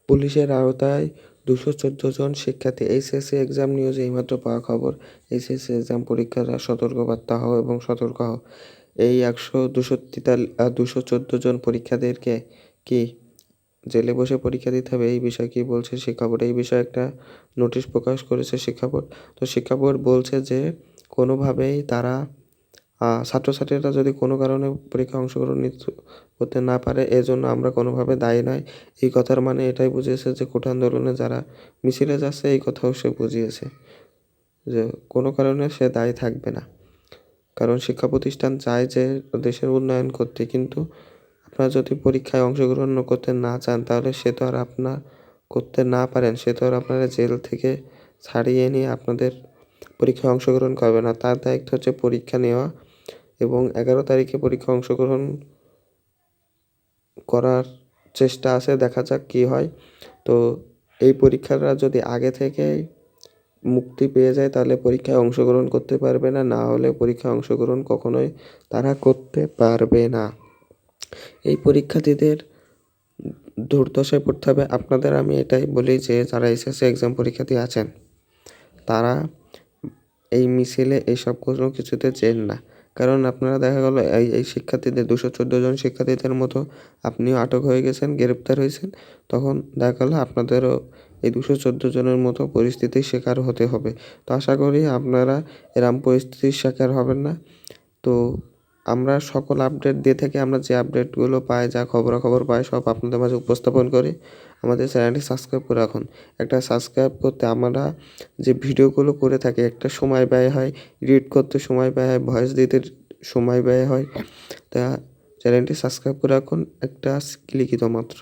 পুলিশের আওতায় ২১৪ জন শিক্ষার্থী। এইচএসসি এক্সাম নিউজ এইমাত্র পাওয়া খবর। এইচএসসি এক্সাম পরীক্ষার সতর্কবার্তা হও এবং সতর্ক হও। এই ২১৪ জন পরীক্ষার্থীকে কি জেলে বসে পরীক্ষা দিতে হবে, এই বিষয়ে কি বলছে শিক্ষা বোর্ড? এই বিষয়ে একটা নোটিশ প্রকাশ করেছে শিক্ষা বোর্ড। তো শিক্ষা বোর্ড বলছে যে কোনোভাবেই তারা ছাত্রছাত্রীরা যদি কোনো কারণে পরীক্ষায় অংশগ্রহণ করতে না পারে, এজন্য আমরা কোনোভাবে দায়ী নয়। এই কথার মানে এটাই বুঝিয়েছে যে কোটা আন্দোলনে যারা মিছিলে যাচ্ছে, এই কথাও সে বুঝিয়েছে যে কোনো কারণে সে দায়ী থাকবে না। কারণ শিক্ষা প্রতিষ্ঠান চায় যে দেশের উন্নয়ন করতে, কিন্তু আপনারা যদি পরীক্ষায় অংশগ্রহণ করতে না চান, তাহলে সে তো আর আপনার করতে না পারেন, সে তো আর আপনারা জেল থেকে ছাড়িয়ে নিয়ে আপনাদের পরীক্ষায় অংশগ্রহণ করবে না। তার দায়িত্ব হচ্ছে পরীক্ষা নেওয়া এবং ১১ তারিখে পরীক্ষায় অংশগ্রহণ করার চেষ্টা আছে, দেখা যাক কী হয়। তো এই পরীক্ষাটা যদি আগে থেকেই মুক্তি পেয়ে যায়, তাহলে পরীক্ষায় অংশগ্রহণ করতে পারবে না, না হলে পরীক্ষায় অংশগ্রহণ কখনোই তারা করতে পারবে না। এই পরীক্ষার্থীদের দুর্দশায় পড়তে হবে। আপনাদের আমি এটাই বলি যে যারা এসএসসি এক্সাম পরীক্ষার্থী আছেন, তারা এই মিছিলে এইসব কোনো কিছুতে যেন না। কারণ আপনারা দেখা গেল এই শিক্ষার্থীদের ২১৪ জন শিক্ষার্থীদের মতো আপনিও আটক হয়ে গেছেন, গ্রেপ্তার হয়েছেন, তখন দেখা গেল আপনাদেরও এই ২১৪ জনের মতো পরিস্থিতির শিকার হতে হবে। তো আশা করি আপনারা এরকম পরিস্থিতির শিকার হবেন না। তো আমরা সকল আপডেট দিয়ে থাকি। আমরা যে আপডেটগুলো পাই, যা খবরাখবর পাই, সব আপনাদের মাঝে উপস্থাপন করি। আমাদের চ্যানেলটি সাবস্ক্রাইব করে রাখুন। একটা সাবস্ক্রাইব করতে আমরা যে ভিডিওগুলো করে থাকি, একটা সময় ব্যয় হয়, এডিট করতে সময় ব্যয় হয়, ভয়েস দিতে সময় ব্যয় হয়। তা চ্যানেলটি সাবস্ক্রাইব করে রাখুন, একটা লিখিত মাত্র।